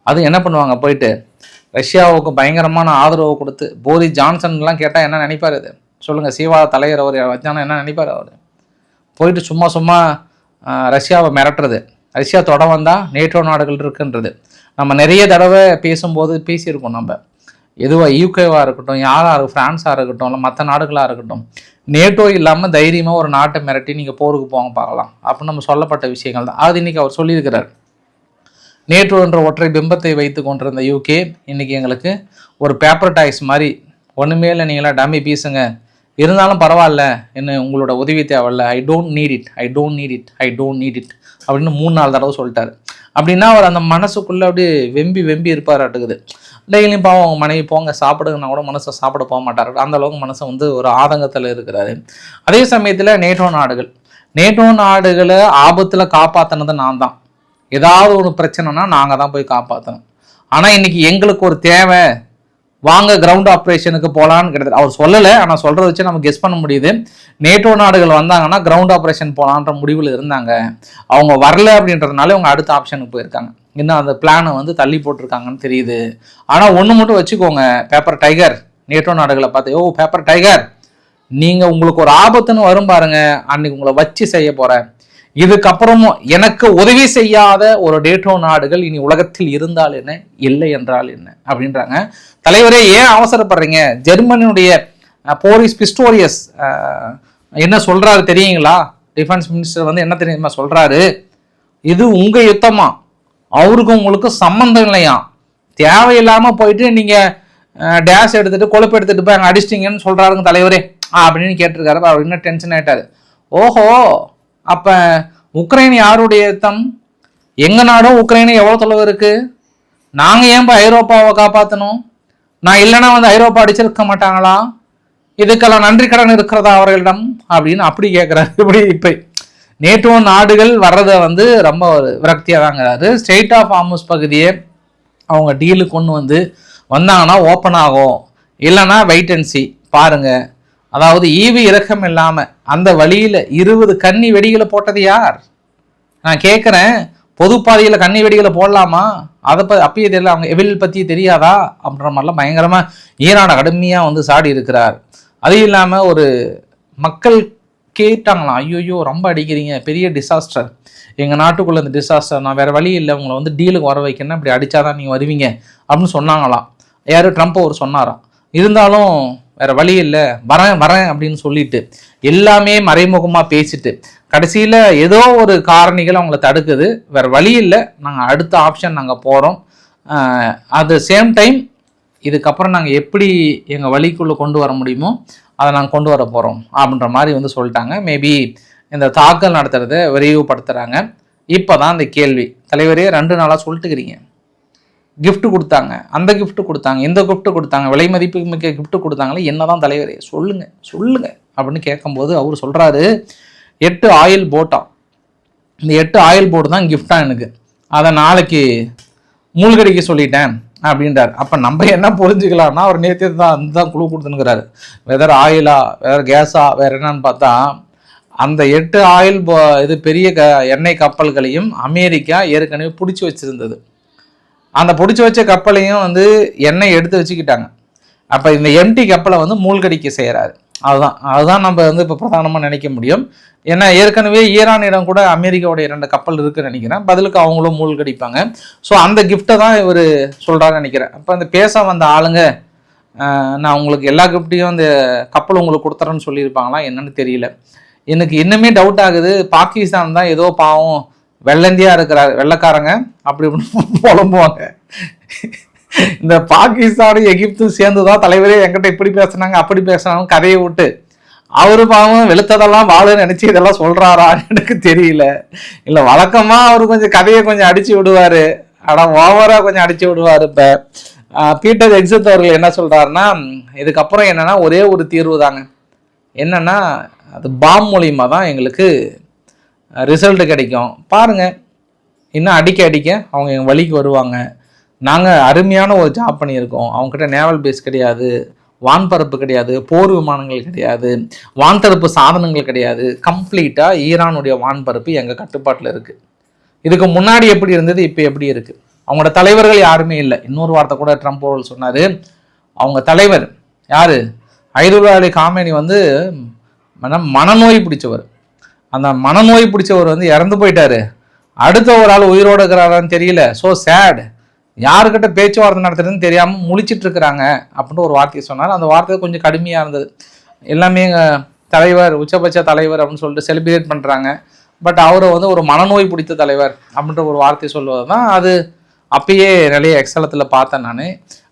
அதுவும் என்ன பண்ணுவாங்க, போயிட்டு ரஷ்யாவுக்கு பயங்கரமான ஆதரவு கொடுத்து போரிஸ் ஜான்சன்லாம் கேட்டால் என்ன நினைப்பார்? இது சொல்லுங்கள், சீவா தலைவர் அவர் வச்சானா என்ன நினைப்பார்? அவர் போயிட்டு சும்மா சும்மா ரஷ்யாவை மிரட்டுறது, ரஷ்யா தொட வந்தால் நேட்டோ நாடுகள் இருக்குன்றது நம்ம நிறைய தடவை பேசும்போது பேசியிருக்கோம். நம்ம எதுவாக யூகேவாக இருக்கட்டும், யாராக இருக்கும், ஃப்ரான்ஸாக இருக்கட்டும், இல்லை மற்ற நாடுகளாக இருக்கட்டும், நேட்டோ இல்லாமல் தைரியமாக ஒரு நாட்டை மிரட்டி நீங்கள் போருக்கு போங்க பார்க்கலாம் அப்படின்னு நம்ம சொல்லப்பட்ட விஷயங்கள் தான். அது இன்றைக்கி அவர் சொல்லியிருக்கிறார். நேட்டோ என்ற ஒற்றை பிம்பத்தை வைத்து கொண்டிருந்த யூகே இன்றைக்கி எங்களுக்கு ஒரு பேப்பர் டாய்ஸ் மாதிரி, ஒன்றுமே இல்லை, நீங்களாம் டம்மி பீஸுங்க, இருந்தாலும் பரவாயில்ல, என்ன உங்களோட உதவி தேவையில்ல, I don't need it, I don't need it, I don't need it அப்படின்னு 3-4 தடவை சொல்லிட்டாரு. அப்படின்னா அவர் அந்த மனசுக்குள்ளே அப்படியே வெம்பி இருப்பாராட்டுக்குது. டெய்லியும் பாவம் அவங்க மனைவி போங்க சாப்பிடுங்கன்னா கூட மனசை சாப்பிட போக மாட்டார். அந்த அளவுக்கு மனசை வந்து ஒரு ஆதங்கத்தில் இருக்கிறாரு. அதே சமயத்தில் நேட்டோ நாடுகளை ஆபத்தில் காப்பாற்றினது நான் தான். ஏதாவது ஒரு பிரச்சனைனா நாங்கள் தான் போய் காப்பாற்றணும். ஆனால் இன்னைக்கு எங்களுக்கு ஒரு தேவை, வாங்க கிரவுண்ட் ஆப்ரேஷனுக்கு போகலான்னு கிடையாது. அவர் சொல்லலை, ஆனால் சொல்கிறத வச்சு நம்ம கெஸ் பண்ண முடியுது. நேட்டோ நாடுகள் வந்தாங்கன்னா கிரவுண்ட் ஆப்ரேஷன் போகலான்ற முடிவில் இருந்தாங்க. அவங்க வரல அப்படின்றதுனால அவங்க அடுத்த ஆப்ஷனுக்கு போயிருக்காங்க. இன்னும் அந்த பிளானை வந்து தள்ளி போட்டிருக்காங்கன்னு தெரியுது. ஆனால் ஒன்று மட்டும் வச்சுக்கோங்க, பேப்பர் டைகர், நேட்டோ நாடுகளை பார்த்து, ஓ பேப்பர் டைகர், நீங்கள் உங்களுக்கு ஒரு ஆபத்துன்னு வரும் பாருங்க, அன்னைக்கு உங்களை வச்சு செய்ய போகிறேன். இதுக்கப்புறமும் எனக்கு உதவி செய்யாத ஒரு நேட்டோ நாடுகள் இனி உலகத்தில் இருந்தால் என்ன, இல்லை என்றால் என்ன அப்படின்றாங்க. தலைவரே ஏன் அவசரப்படுறீங்க? ஜெர்மனியுடைய போரிஸ் பிஸ்டோரியஸ் என்ன சொல்றாரு தெரியுங்களா? டிஃபென்ஸ் மினிஸ்டர் வந்து என்ன தெரியுமா சொல்றாரு? இது உங்க யுத்தமா, அவருக்கும் உங்களுக்கும் சம்பந்தம் இல்லையா, தேவையில்லாம போயிட்டு நீங்க டேஷ் எடுத்துட்டு கொழுப்பு எடுத்துட்டு போய் அங்கே அடிச்சிட்டிங்கன்னு சொல்றாருங்க தலைவரே அப்படின்னு கேட்டிருக்காரு. அவர் இன்னும் டென்ஷன் ஆயிட்டாரு. ஓஹோ, அப்ப உக்ரைன் யாருடைய யுத்தம்? எங்க நாடும் உக்ரைனு எவ்வளவு தொலைவு இருக்கு? நாங்க ஏன் ஐரோப்பாவை காப்பாற்றணும்? நான் இல்லைன்னா வந்து ஐரோப்பா அடிச்சிருக்க மாட்டாங்களா? இதுக்கெல்லாம் நன்றி கடன் இருக்கிறதா அவர்களிடம் அப்படின்னு அப்படி கேட்குறாரு. இப்படி நேட்டோ நாடுகள் வர்றதை வந்து ரொம்ப விரக்தியாக தாங்கிறாரு. ஸ்ட்ரெயிட் ஆஃப் ஹார்முஸ் பகுதியை அவங்க டீலு கொண்டு வந்தாங்கன்னா ஓப்பன் ஆகும், இல்லைன்னா வெயிட் அண்ட் சி பாருங்க. அதாவது ஈவு இறக்கம் இல்லாமல் அந்த வழியில் 20 கன்னி வெடிகளை போட்டது யார்? நான் கேட்குறேன், பொது பாதையில் கன்னி வெடிகளை போடலாமா? அதை அப்பயே தெரியல, அவங்க எவில் பற்றி தெரியாதா அப்படின்ற மாதிரிலாம் பயங்கரமாக ஈரானை கடுமையாக வந்து சாடி இருக்கிறார். அது இல்லாமல் ஒரு மக்கள் கேட்டாங்களாம், ஐயோயோ ரொம்ப அடிக்கிறீங்க, பெரிய டிசாஸ்டர், எங்கள் நாட்டுக்குள்ளே இந்த டிசாஸ்டர், நான் வேறு வழி இல்லை, உங்களை வந்து டீலுக்கு வர வைக்கணும், இப்படி அடித்தாதான் நீங்கள் வருவீங்க அப்படின்னு சொன்னாங்களாம். யார்? ட்ரம்ப் அவர் சொன்னாராம். இருந்தாலும் வேறு வழி இல்லை, வரேன் அப்படின்னு சொல்லிட்டு எல்லாமே மறைமுகமாக பேசிட்டு கடைசியில் ஏதோ ஒரு காரணிகள் அவங்கள தடுக்குது. வேறு வழி இல்லை, நாங்கள் அடுத்த ஆப்ஷன் நாங்கள் போகிறோம். அட் சேம் டைம் இதுக்கப்புறம் நாங்கள் எப்படி எங்கள் வழிக்குள்ளே கொண்டு வர முடியுமோ அதை நாங்கள் கொண்டு வர போகிறோம் அப்படின்ற மாதிரி வந்து சொல்லிட்டாங்க. மேபி இந்த தாக்கல் நடத்துறதை விரைவுபடுத்துகிறாங்க. இப்போ தான் இந்த கேள்வி, தலைவரே 2 நாளாக சொல்லிட்டுக்கிறீங்க, கிஃப்ட் கொடுத்தாங்க, அந்த கிஃப்ட் கொடுத்தாங்க, இந்த கிஃப்ட் கொடுத்தாங்க, விலை மதிப்பு மிக்க கிஃப்ட் கொடுத்தாங்களே, என்னதான் தலைவரே சொல்லுங்க அப்படின்னு கேட்கும்போது அவர் சொல்கிறாரு, 8 ஆயில் போட்டான், இந்த 8 ஆயில் போட்டு தான் கிஃப்டாக எனக்கு, அதை நாளைக்கு மூழ்கடிக்க சொல்லிட்டேன் அப்படின்றார். அப்போ நம்ம என்ன புரிஞ்சுக்கலாம்னா, அவர் நேற்று தான் அதுதான் குழு கொடுத்துனுக்கிறாரு. வெதர் ஆயிலா, வெதர் கேஸா, வேறு என்னன்னு பார்த்தா அந்த 8 ஆயில் இது பெரிய எண்ணெய் கப்பல்களையும் அமெரிக்கா ஏற்கனவே பிடிச்சி வச்சுருந்தது. அந்த பிடிச்சி வச்ச கப்பலையும் வந்து எண்ணெய் எடுத்து வச்சுக்கிட்டாங்க. அப்போ இந்த எம்டி கப்பலை வந்து மூழ்கடிக்க செய்கிறாரு. அதுதான் நம்ம வந்து இப்போ பிரதானமாக நினைக்க முடியும். ஏன்னா ஏற்கனவே ஈரானிடம் கூட அமெரிக்காவுடைய 2 கப்பல் இருக்குன்னு நினைக்கிறேன், பதிலுக்கு அவங்களும் மூழ்கடிப்பாங்க. ஸோ அந்த கிஃப்ட்டை தான் இவர் சொல்கிறான்னு நினைக்கிறேன். அப்போ அந்த பேச வந்த ஆளுங்க, நான் உங்களுக்கு எல்லா கிஃப்ட்டையும் அந்த கப்பல் உங்களுக்கு கொடுத்துறேன்னு சொல்லியிருப்பாங்களா என்னன்னு தெரியல. எனக்கு இன்னுமே டவுட் ஆகுது, பாகிஸ்தான் தான் ஏதோ பாவம் வெள்ளந்தியா இருக்கிறார், வெள்ளக்காரங்க அப்படி இப்படின்னு புலம்புவாங்க. இந்த பாகிஸ்தானும் எகிப்தும் சேர்ந்துதான் தலைவரே என்கிட்ட இப்படி பேசுனாங்க அப்படி பேசுனாங்க கதையை விட்டு, அவரு பாவம் வெளுத்ததெல்லாம் வாழுன்னு நினைச்சு இதெல்லாம் சொல்றாரான்னு எனக்கு தெரியல. இல்லை வழக்கமா அவரு கொஞ்சம் கதையை கொஞ்சம் அடிச்சு விடுவாரு, ஆனால் ஓவரா கொஞ்சம் அடிச்சு விடுவாரு. இப்போ பீட்டர் எக்ஸத் அவர்கள் என்ன சொல்றாருன்னா, இதுக்கப்புறம் என்னன்னா ஒரே ஒரு தீர்வு தாங்க, என்னன்னா அது பாம் மூலியமாக தான் எங்களுக்கு ரிசல்ட்டு கிடைக்கும். பாருங்கள், இன்னும் அடிக்க அவங்க எங்கள் வழிக்கு வருவாங்க. நாங்கள் அருமையான ஒரு ஜாப் பண்ணியிருக்கோம். அவங்ககிட்ட நேவல் பேஸ் கிடையாது, வான்பரப்பு கிடையாது, போர் விமானங்கள் கிடையாது, வான்தடுப்பு சாதனங்கள் கிடையாது. கம்ப்ளீட்டாக ஈரானுடைய வான்பரப்பு எங்கள் கட்டுப்பாட்டில் இருக்குது. இதுக்கு முன்னாடி எப்படி இருந்தது, இப்போ எப்படி இருக்குது? அவங்களோட தலைவர்கள் யாருமே இல்லை. இன்னொரு வார்த்தை கூட ட்ரம்ப் அவர்கள் சொன்னார், அவங்க தலைவர் யார்? ஐதுல்லா அலி காமேனி வந்து மனநோய் பிடிச்சவர். அந்த மனநோய் பிடிச்சவர் வந்து இறந்து போயிட்டாரு, அடுத்த ஒரு ஆள் உயிரோடு இருக்கிறாரான்னு தெரியல. ஸோ சேட், யாருக்கிட்ட பேச்சுவார்த்தை நடத்துறதுன்னு தெரியாமல் முழிச்சிட்டு இருக்கிறாங்க அப்படின்ட்டு ஒரு வார்த்தையை சொன்னார். அந்த வார்த்தை கொஞ்சம் கடுமையாக இருந்தது. எல்லாமே தலைவர், உச்சபட்ச தலைவர் அப்படின்னு சொல்லிட்டு செலிப்ரேட் பண்ணுறாங்க. பட் அவரை வந்து ஒரு மனநோய் பிடித்த தலைவர் அப்படின்ற ஒரு வார்த்தை சொல்வது தான் அது அப்பயே நிறைய எக்ஸலத்தில் பார்த்தேன் நான்.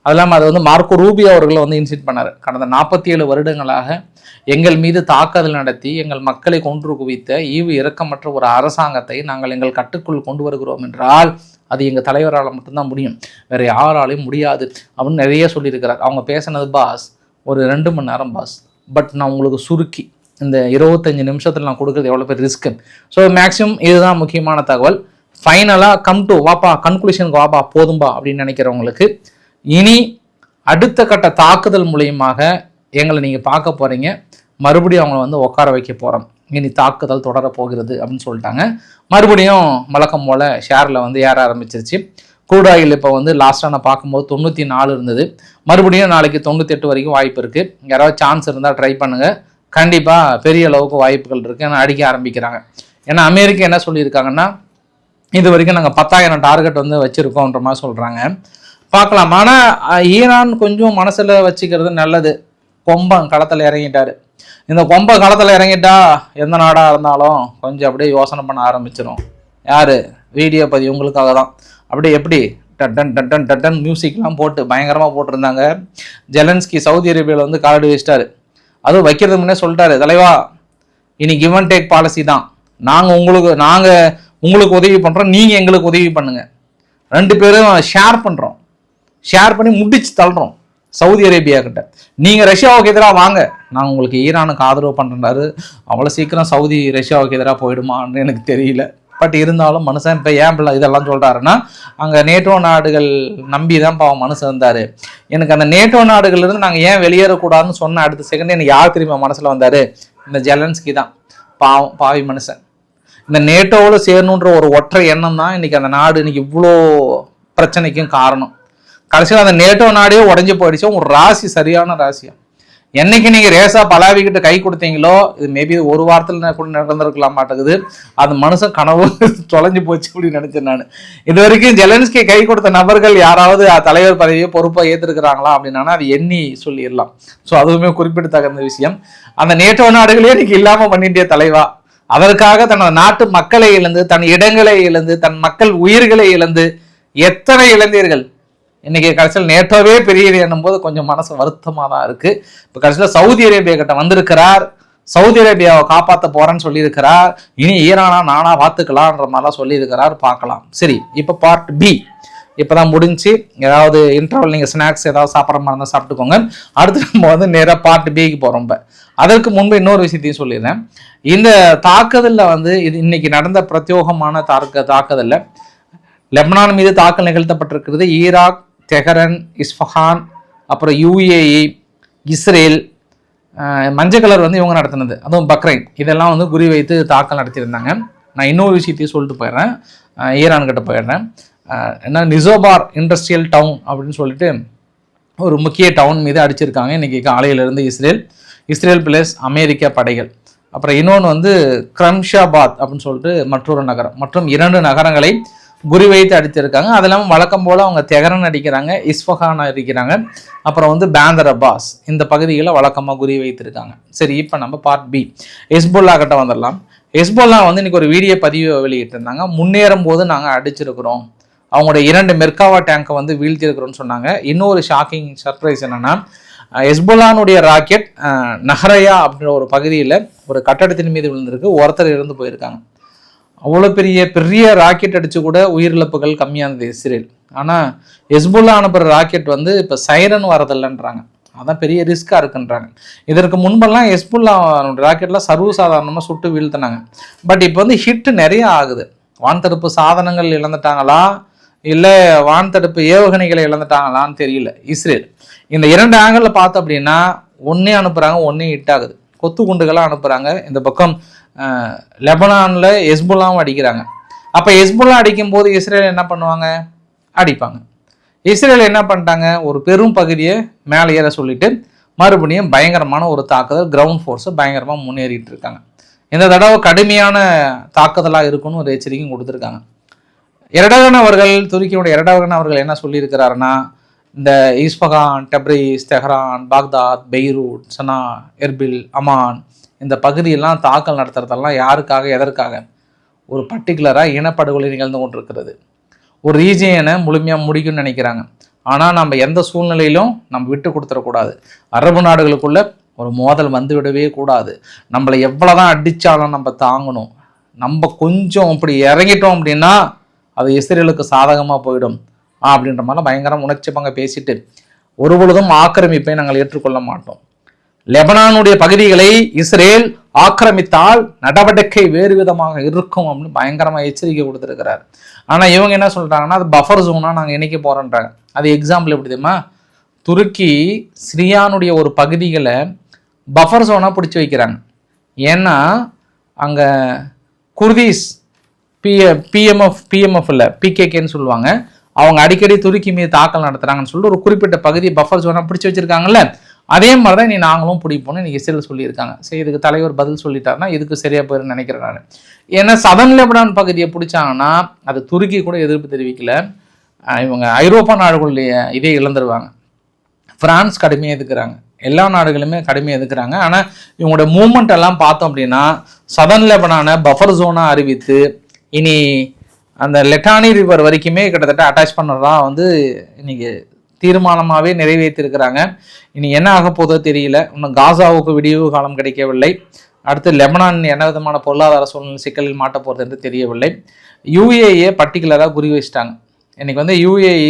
அது இல்லாமல் அது வந்து மார்க்கோ ரூபியோ அவர்களை வந்து இன்சிட் பண்ணார். கடந்த 47 வருடங்களாக எங்கள் மீது தாக்குதல் நடத்தி எங்கள் மக்களை கொன்று குவித்த ஈவு இரக்கமற்ற ஒரு அரசாங்கத்தை நாங்கள் எங்கள் கட்டுக்குள் கொண்டு வருகிறோம் என்றால் அது எங்கள் தலைவரால் மட்டும்தான் முடியும், வேறு யாராலையும் முடியாது அப்படின்னு நிறைய சொல்லியிருக்கிறார். அவங்க பேசினது பாஸ் ஒரு 2 மணி நேரம் பாஸ். பட் நான் உங்களுக்கு சுருக்கி இந்த 25 நிமிஷத்தில் நான் கொடுக்குறது எவ்வளோ பேர் ரிஸ்க்கு. ஸோ மேக்ஸிமம் இதுதான் முக்கியமான தகவல். ஃபைனலாக கம் டு வாப்பா, கன்க்ளூஷனுக்கு வாப்பா போதும்பா அப்படின்னு நினைக்கிறவங்களுக்கு இனி அடுத்த கட்ட தாக்குதல் மூலியமாக எங்களை நீங்கள் பார்க்க போகிறீங்க. மறுபடியும் அவங்கள வந்து உட்கார வைக்க போகிறோம், இனி தாக்குதல் தொடர போகிறது அப்படின்னு சொல்லிட்டாங்க. மறுபடியும் வழக்கம் போல் ஷேரில் வந்து ஏற ஆரம்பிச்சிருச்சு. க்ரூட் ஆயில் இப்போ வந்து லாஸ்ட்டாக நான் பார்க்கும்போது 94 இருந்தது. மறுபடியும் நாளைக்கு 98 வரைக்கும் வாய்ப்பு இருக்குது. யாராவது சான்ஸ் இருந்தால் ட்ரை பண்ணுங்கள். கண்டிப்பாக பெரிய அளவுக்கு வாய்ப்புகள் இருக்குது. ஏன்னா அடிக்க ஆரம்பிக்கிறாங்க. ஏன்னா அமெரிக்கா என்ன சொல்லியிருக்காங்கன்னா, இது வரைக்கும் நாங்கள் 10,000 டார்கெட் வந்து வச்சுருக்கோன்ற மாதிரி சொல்கிறாங்க. பார்க்கலாம். ஆனால் ஈரான் கொஞ்சம் மனசில் வச்சுக்கிறது நல்லது. கொம்பன் களத்தில் இறங்கிட்டார். இந்த கொம்பை களத்தில் இறங்கிட்டா எந்த நாடாக இருந்தாலும் கொஞ்சம் அப்படியே யோசனை பண்ண ஆரம்பிச்சிடும். யார் வீடியோ பதிவு உங்களுக்காக தான். அப்படியே எப்படி டட்டன் டட்டன் டட்டன் மியூசிக்லாம் போட்டு பயங்கரமாக போட்டிருந்தாங்க. ஜெலன்ஸ்கி சவுதி அரேபியாவில் வந்து காலடி வச்சிட்டாரு. அதுவும் வைக்கிறது முன்னே சொல்லிட்டாரு, தலைவா இனி கிவ் அண்ட் டேக் பாலிசி தான், நாங்கள் உங்களுக்கு உதவி பண்ணுறோம், நீங்கள் எங்களுக்கு உதவி பண்ணுங்கள், 2 பேரும் ஷேர் பண்ணி முடிச்சு தள்ளுறோம் சவுதி அரேபியா கிட்ட. நீங்கள் ரஷ்யாவுக்கு எதிராக வாங்க, நான் உங்களுக்கு ஈரானுக்கு ஆதரவு பண்ணுறாரு. அவ்வளோ சீக்கிரம் சவுதி ரஷ்யாவுக்கு எதிராக போயிடுமான்னு எனக்கு தெரியல. பட் இருந்தாலும் மனுஷன் இப்போ ஏன் பிள்ளை இதெல்லாம் சொல்கிறாருன்னா, அங்கே நேட்டோ நாடுகள் நம்பி தான் பாவம் மனுஷன் இருந்தார். எனக்கு அந்த நேட்டோ நாடுகள்லேருந்து நாங்கள் ஏன் வெளியேறக்கூடாதுன்னு சொன்ன அடுத்த செகண்ட் எனக்கு யார் தெரியுமா மனசில் வந்தார்? இந்த ஜெலன்ஸ்கி தான். பாவி மனுஷன். இந்த நேட்டோவில் சேரணுன்ற ஒரு ஒற்றை எண்ணம் தான் இன்றைக்கி அந்த நாடு இன்றைக்கி இவ்வளோ பிரச்சனைக்கும் காரணம். கடைசியில் அந்த நேட்டோ நாடே உடஞ்சி போயிடுச்சு. ஒரு ராசி சரியான ராசியா. என்னைக்கு நீங்கள் ரேசா பலாவிக்கிட்ட கை கொடுத்தீங்களோ, இது மேபி ஒரு வாரத்தில் கூட நடந்திருக்கலாம் மாட்டேங்குது. அது மனுஷன் கனவு தொலைஞ்சு போச்சு அப்படின்னு நினைச்சேன் நான். இது வரைக்கும் ஜெலன்ஸ்கி கை கொடுத்த நபர்கள் யாராவது தலைவர் பதவியை பொறுப்பாக ஏற்றிருக்கிறாங்களா அப்படின்னா அது எண்ணி சொல்லிடலாம். ஸோ அதுவுமே குறிப்பிடத்தகுந்த விஷயம். அந்த நேட்டோ நாடுகளே இன்னைக்கு இல்லாமல் பண்ணிட்டே தலைவா. அதற்காக தனது நாட்டு மக்களை இழந்து, தன் இடங்களை இழந்து, தன் மக்கள் உயிர்களை இழந்து எத்தனை இழந்தீர்கள். இன்னைக்கு கடைசியில் நேட்டோவே பெரியது என்னும் போது கொஞ்சம் மனசு வருத்தமாக தான் இருக்குது. இப்போ கடைசியில் சவுதி அரேபியா கிட்ட வந்திருக்கிறார். சவுதி அரேபியாவை காப்பாற்ற போகிறேன்னு சொல்லியிருக்கிறார். இனி ஈரானா நானாக பார்த்துக்கலான்ற மாதிரிலாம் சொல்லியிருக்கிறார். பார்க்கலாம். சரி, இப்போ பார்ட் பி இப்போ தான் முடிஞ்சு. ஏதாவது இன்டர்வல் நீங்கள் ஸ்நாக்ஸ் ஏதாவது சாப்பிட்ற மாதிரி இருந்தால் சாப்பிட்டுக்கோங்க. அடுத்து நம்ம வந்து நேராக பார்ட் பிக்கு போகிறோம். அதற்கு முன்பு இன்னொரு விஷயத்தையும் சொல்லிடுறேன். இந்த தாக்குதலில் வந்து இது இன்னைக்கு நடந்த பிரத்யோகமான தாக்குதலில் லெபனான் மீது தாக்கல் நிகழ்த்தப்பட்டிருக்கிறது. ஈராக், தெஹரன், இஸ்ஃபஹான், அப்புறம் UAE, இஸ்ரேல், மஞ்சள் கலர் வந்து இவங்க நடத்தினது, அதுவும் பக்ரைன், இதெல்லாம் வந்து குறி வைத்து தாக்கல் நடத்தியிருந்தாங்க. நான் இன்னொரு விஷயத்தையும் சொல்லிட்டு போயிடுறேன். ஈரான் கிட்ட போயிடுறேன். என்ன நிசோபார் இண்டஸ்ட்ரியல் டவுன் அப்படின்னு சொல்லிட்டு ஒரு முக்கிய டவுன் மீது அடிச்சிருக்காங்க இன்றைக்கி காலையிலேருந்து இஸ்ரேல் பிளஸ் அமெரிக்க படைகள். அப்புறம் இன்னொன்று வந்து கிரம்ஷாபாத் அப்படின்னு சொல்லிட்டு மற்றொரு நகரம், மற்றும் 2 நகரங்களை குறிவைத்து அடித்திருக்காங்க. அது இல்லாமல் வழக்கம் போல் அவங்க தெஹரன் அடிக்கிறாங்க, இஸ்ஃபஹான் அடிக்கிறாங்க, அப்புறம் வந்து பேந்தர் அப்பாஸ், இந்த பகுதிகளை வழக்கமாக குறி வைத்திருக்காங்க. சரி, இப்போ நம்ம பார்ட் பி ஹெஸ்புல்லா கிட்ட வந்துடலாம். ஹெஸ்புல்லா வந்து இன்னைக்கு ஒரு வீடியோ பதிவு வெளியிட்டிருந்தாங்க. முன்னேறும் போது நாங்கள் அடிச்சிருக்கிறோம், அவங்களுடைய 2 மெர்காவா டேங்கை வந்து வீழ்த்திருக்கிறோம்னு சொன்னாங்க. இன்னொரு ஷாக்கிங் சர்ப்ரைஸ் என்னென்னா, ஹெஸ்புல்லானுடைய ராக்கெட் நஹ்ரயா அப்படின்ற ஒரு பகுதியில் ஒரு கட்டடத்தின் மீது விழுந்திருக்கு. ஒருத்தர் இறந்து போயிருக்காங்க. அவ்வளோ பெரிய ராக்கெட் அடித்து கூட உயிரிழப்புகள் கம்மியானது இஸ்ரேல். ஆனால் ஹெஸ்புல்லா அனுப்புகிற ராக்கெட் வந்து இப்போ சைரன் வரதில்லைன்றாங்க. அதான் பெரிய ரிஸ்க்காக இருக்குன்றாங்க. இதற்கு முன்பெல்லாம் ஹெஸ்புல்லா ராக்கெட்லாம் சர்வசாதாரணமாக சுட்டு வீழ்த்தினாங்க. பட் இப்போ வந்து ஹிட்டு நிறைய ஆகுது. வான்தடுப்பு சாதனங்கள் இழந்துட்டாங்களா இல்லை வான்தடுப்பு ஏவுகணைகளை இழந்துட்டாங்களான்னு தெரியல இஸ்ரேல். இந்த 2 ஆங்கிளில் பார்த்தோம் அப்படின்னா ஒன்றே அனுப்புகிறாங்க, ஒன்றே ஹிட் ஆகுது. கொத்து குண்டுகளாக அனுப்புகிறாங்க. இந்த பக்கம் லெபனானில் ஹெஸ்புல்லாவும் அடிக்கிறாங்க. அப்போ ஹெஸ்புல்லா அடிக்கும் போது இஸ்ரேல் என்ன பண்ணுவாங்க? அடிப்பாங்க. இஸ்ரேல் என்ன பண்ணிட்டாங்க? ஒரு பெரும் பகுதியை மேலே ஏற சொல்லிட்டு மறுபடியும் பயங்கரமான ஒரு தாக்குதல், கிரவுண்ட் ஃபோர்ஸை பயங்கரமாக முன்னேறிட்டு இருக்காங்க. இந்த தடவை கடுமையான தாக்குதலாக இருக்குன்னு ஒரு எச்சரிக்கையும் கொடுத்துருக்காங்க. எர்டகன் அவர்கள், துருக்கியோட எர்டகன் அவர்கள் என்ன சொல்லியிருக்கிறாருன்னா, இந்த Isfahan, Tabriz, Tehran, Baghdad, Beirut, Sanaa, Erbil, Amman இந்த பகுதியெல்லாம் தாக்கல் நடத்துறதெல்லாம் யாருக்காக, எதற்காக? ஒரு பர்டிகுலராக இனப்படுகொலை நிகழ்ந்து கொண்டிருக்கிறது. ஒரு ரீஜியனை முழுமையாக முடிக்கும்னு நினைக்கிறாங்க. ஆனால் நம்ம எந்த சூழ்நிலையிலும் நம்ம விட்டு கொடுத்துடக்கூடாது. அரபு நாடுகளுக்குள்ள ஒரு மோதல் வந்து விடவே கூடாது. நம்மளை எவ்வளோதான் அடித்தாலும் நம்ம தாங்கணும். நம்ம கொஞ்சம் இப்படி இறங்கிட்டோம் அப்படின்னா அது இஸ்ரேலுக்கு சாதகமாக போயிடும் அப்படின்ற மாதிரிலாம் பயங்கரம் உணர்ச்சி பங்க பேசிட்டு ஒரு பொழுதும் ஆக்கிரமிப்பை நாங்கள் ஏற்றுக்கொள்ள மாட்டோம். லெபனானுடைய பகுதிகளை இஸ்ரேல் ஆக்கிரமித்தால் நடவடிக்கை வேறு விதமாக இருக்கும் அப்படின்னு பயங்கரமாக எச்சரிக்கை கொடுத்துருக்கிறார். ஆனால் இவங்க என்ன சொல்கிறாங்கன்னா, அது பஃபர் ஜோனாக நாங்கள் இணைக்க போகிறோன்றாங்க. அது எக்ஸாம்பிள் எப்படி தெரியுமா? துருக்கி சிரியானுடைய ஒரு பகுதிகளை பஃபர் ஜோனாக பிடிச்சி வைக்கிறாங்க. ஏன்னா அங்கே குர்தீஸ் பிஎம்எஃப் இல்லை பிகேகேன்னு சொல்லுவாங்க, அவங்க அடிக்கடி துருக்கி மீது தாக்கல் நடத்துகிறாங்கன்னு சொல்லிட்டு ஒரு குறிப்பிட்ட பகுதி பஃபர் ஜோனாக பிடிச்சி வச்சுருக்காங்கல்ல, அதே மாதிரி தான் நீ நாங்களும் பிடிப்போம்னு இன்னைக்கு இஸ்ரேல் சொல்லியிருக்காங்க. சரி, இதுக்கு தலைவர் பதில் சொல்லிட்டாருன்னா இதுக்கு சரியாக போயிருன்னு நினைக்கிறேன் நான். ஏன்னா சதன் லெபனான் பகுதியை பிடிச்சாங்கன்னா அது துருக்கி கூட எதிர்ப்பு தெரிவிக்கல. இவங்க ஐரோப்பா நாடுகளுடைய இதே இழந்துருவாங்க. பிரான்ஸ் கடுமையாக எதுக்குறாங்க, எல்லா நாடுகளுமே கடுமையாக எதுக்குறாங்க. ஆனால் இவங்களோட மூமெண்ட் எல்லாம் பார்த்தோம் அப்படின்னா சதன் லெபனானை பஃபர் ஜோனாக அறிவித்து இனி அந்த லெட்டானி ரிவர் வரைக்குமே கிட்டத்தட்ட அட்டாச் பண்ணுறதா இன்னைக்கு தீர்மானமாகவே நிறைவேற்றிருக்கிறாங்க. இனி என்ன ஆக போதோ தெரியல. இன்னும் காசாவுக்கு விடிவு காலம் கிடைக்கவில்லை. அடுத்து லெபனான் என்ன விதமான பொருளாதார சூழ்நிலை சிக்கலில் மாட்ட போகிறது என்று தெரியவில்லை. யுஏஏ பர்டிகுலராக குறி வச்சிட்டாங்க. இன்னைக்கு யுஏஇ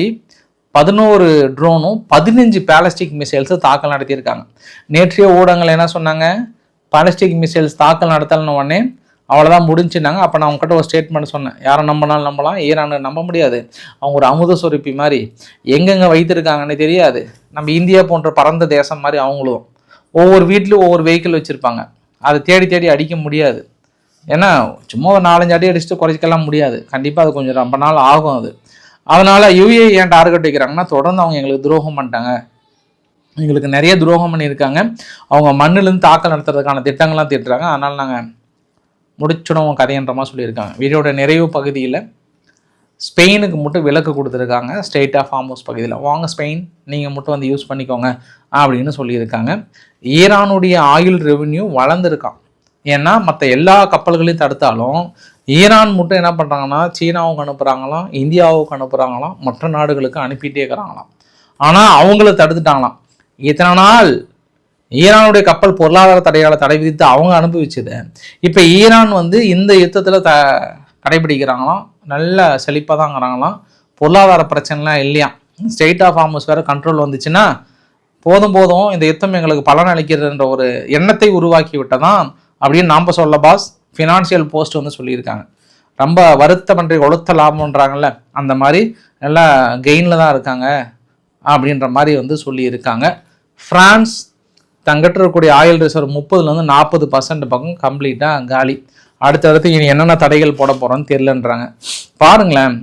11 ட்ரோனும் 15 பாலிஸ்டிக் மிசைல்ஸு தாக்கல் நடத்தியிருக்காங்க. நேற்றைய ஊடகங்கள் என்ன சொன்னாங்க, பாலிஸ்டிக் மிசைல்ஸ் தாக்கல் நடத்தலன்னு உடனே அவ்வளோதான் முடிஞ்சுனாங்க. அப்போ நான் அவங்ககிட்ட ஒரு ஸ்டேட்மெண்ட் சொன்னேன், யாரை நம்பினாலும் நம்பலாம், ஈரானை நம்ப முடியாது. அவங்க ஒரு அமுத சொருப்பி மாதிரி எங்கெங்கே வைத்திருக்காங்கன்னு தெரியாது. நம்ம இந்தியா போன்ற பரந்த தேசம் மாதிரி அவங்களும் ஒவ்வொரு வீட்லையும் ஒவ்வொரு வெஹிக்கிள் வச்சுருப்பாங்க. அதை தேடி தேடி அடிக்க முடியாது. ஏன்னா சும்மா ஒரு 4-5 அடி அடிச்சுட்டு குறைச்சிக்கலாம் முடியாது. கண்டிப்பாக அது கொஞ்சம் ரொம்ப நாள் ஆகும். அதனால் யுஏ ஏன் டார்கெட் வைக்கிறாங்கன்னா, தொடர்ந்து அவங்க எங்களுக்கு துரோகம் பண்ணிட்டாங்க, எங்களுக்கு நிறைய துரோகம் பண்ணியிருக்காங்க, அவங்க மண்ணிலேருந்து தாக்கல் நடத்துறதுக்கான திட்டங்கள்லாம் திட்டுறாங்க, அதனால் நாங்கள் முடிச்சிடும் கதைன்ற மாதிரி சொல்லியிருக்காங்க. வீடியோட நிறைவு பகுதியில் ஸ்பெயினுக்கு மட்டும் விலக்கு கொடுத்துருக்காங்க. ஸ்டேட் ஆஃப் ஹார்மோஸ் பகுதியில் வாங்க ஸ்பெயின் நீங்கள் மட்டும் யூஸ் பண்ணிக்கோங்க அப்படின்னு சொல்லியிருக்காங்க. ஈரானுடைய ஆயில் ரெவென்யூ வளர்ந்துருக்கான். ஏன்னா மற்ற எல்லா கப்பல்களையும் தடுத்தாலும் ஈரான் மட்டும் என்ன பண்ணுறாங்கன்னா, சீனாவுக்கு அனுப்புகிறாங்களாம், இந்தியாவுக்கு அனுப்புகிறாங்களாம், மற்ற நாடுகளுக்கு அனுப்பிட்டே இருக்கிறாங்களாம். ஆனால் அவங்கள தடுத்துட்டாங்களாம். இத்தனை நாள் ஈரானுடைய கப்பல் பொருளாதார தடை விதித்து அவங்க அனுபவிச்சது இப்போ ஈரான் இந்த யுத்தத்தில் கடைபிடிக்கிறாங்களாம். நல்ல செழிப்பாக தாங்கிறாங்களாம். பொருளாதார பிரச்சனைலாம் இல்லையா. ஸ்டேட் ஆஃப் ஹார்மோஸ் வேறு கண்ட்ரோல் வந்துச்சுன்னா போதும் இந்த யுத்தம் எங்களுக்கு பலன் அளிக்கிறதுன்ற ஒரு எண்ணத்தை உருவாக்கி விட்டதான் அப்படின்னு நாம் சொல்ல பாஸ். ஃபினான்ஷியல் போஸ்ட் சொல்லியிருக்காங்க. ரொம்ப வருத்தமன்றி கொளுத்த லாபம்ன்றாங்கல்ல, அந்த மாதிரி நல்லா கெயினில் தான் இருக்காங்க அப்படின்ற மாதிரி சொல்லியிருக்காங்க. ஃப்ரான்ஸ் தங்கிட்ட இருக்கக்கூடிய ஆயில் ரிசர்வ் 30% பக்கம் கம்ப்ளீட்டாக காலி. அடுத்தடுத்து இனி என்னென்ன தடைகள் போட போகிறோன்னு தெரியலன்றாங்க. பாருங்களேன்,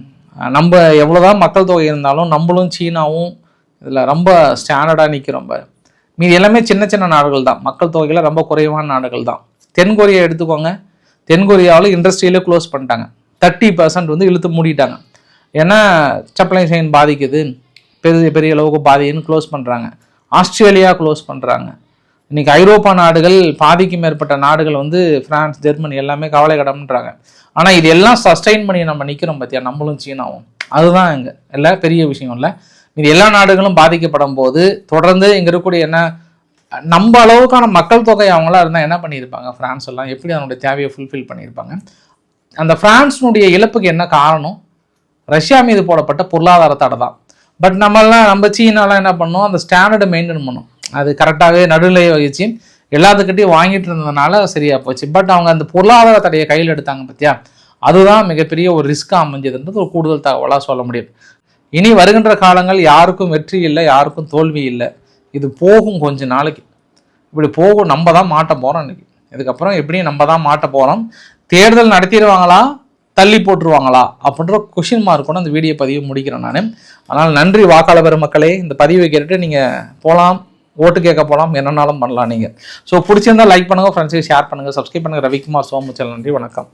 நம்ம எவ்வளோதான் மக்கள் தொகை இருந்தாலும் நம்மளும் சீனாவும் இதில் ரொம்ப ஸ்டாண்டர்டாக நிற்கிறோம். மீது எல்லாமே சின்ன சின்ன நாடுகள் தான், மக்கள் தொகையில் ரொம்ப குறைவான நாடுகள் தான். தென்கொரியா எடுத்துக்கோங்க, தென்கொரியாவில் இண்டஸ்ட்ரியிலே க்ளோஸ் பண்ணிட்டாங்க. 30% இழுத்து மூடிட்டாங்க. ஏன்னா சப்ளை செயின் பாதிக்குது, பெரிய பெரிய அளவுக்கு பாதிக்குன்னு க்ளோஸ் பண்ணுறாங்க. ஆஸ்திரேலியா க்ளோஸ் பண்ணுறாங்க. இன்றைக்கி ஐரோப்பா நாடுகள் பாதிக்கும் மேற்பட்ட நாடுகள் ஃப்ரான்ஸ், ஜெர்மனி எல்லாமே கவலை கடம்ன்றாங்க. ஆனால் இது எல்லாம் சஸ்டைன் பண்ணி நம்ம நிற்கிறோம் பார்த்தியா, நம்மளும் சீனாவும். அதுதான் இங்கே இல்லை பெரிய விஷயம் இல்லை. இது எல்லா நாடுகளும் பாதிக்கப்படும் போது தொடர்ந்து இங்கே இருக்கக்கூடிய என்ன நம்ம அளவுக்கான மக்கள் தொகை அவங்களாம் இருந்தால் என்ன பண்ணியிருப்பாங்க, ஃப்ரான்ஸ் எல்லாம் எப்படி அதனுடைய தேவையை ஃபுல்ஃபில் பண்ணியிருப்பாங்க. அந்த ஃப்ரான்ஸினுடைய இழப்புக்கு என்ன காரணம், ரஷ்யா மீது போடப்பட்ட பொருளாதார தடை தான். பட் நம்ம சீனாலாம் என்ன பண்ணோம், அந்த ஸ்டாண்டர்டை மெயின்டைன் பண்ணோம். அது கரெக்டாகவே நடுநிலையை வகிச்சு எல்லாத்துக்கிட்டையும் வாங்கிட்டு இருந்ததுனால சரியாக போச்சு. பட் அவங்க அந்த பொருளாதார தடையை கையில் எடுத்தாங்க பார்த்தியா, அதுதான் மிகப்பெரிய ஒரு ரிஸ்க்காக அமைஞ்சதுன்றது ஒரு கூடுதல் தகவலாக சொல்ல முடியும். இனி வருகின்ற காலங்கள் யாருக்கும் வெற்றி இல்லை, யாருக்கும் தோல்வி இல்லை. இது போகும் கொஞ்ச நாளைக்கு, இப்படி போகும். நம்ம தான் மாட்ட போகிறோம் இன்றைக்கி. இதுக்கப்புறம் எப்படியும் நம்ம தான் மாட்ட போகிறோம். தேர்தல் நடத்திடுவாங்களா, தள்ளி போட்டுருவாங்களா அப்படின்ற கொஷின் மார்க்கோட அந்த வீடியோ பதிவு முடிக்கிறேன் நான். அதனால் நன்றி வாக்காளர் பெருமக்களே. இந்த பதிவை கேட்டுட்டு நீங்கள் போகலாம், ஓட்டு கேட்க போகலாம், என்னன்னாலும் பண்ணலாம் நீங்கள். ஸோ பிடிச்சிருந்தா லைக் பண்ணுங்கள், ஃப்ரெண்ட்ஸுக்கு ஷேர் பண்ணுங்கள், சப்ஸ்கிரைப் பண்ணுங்கள். ரவிக்குமார் சோமுச்சல். நன்றி, வணக்கம்.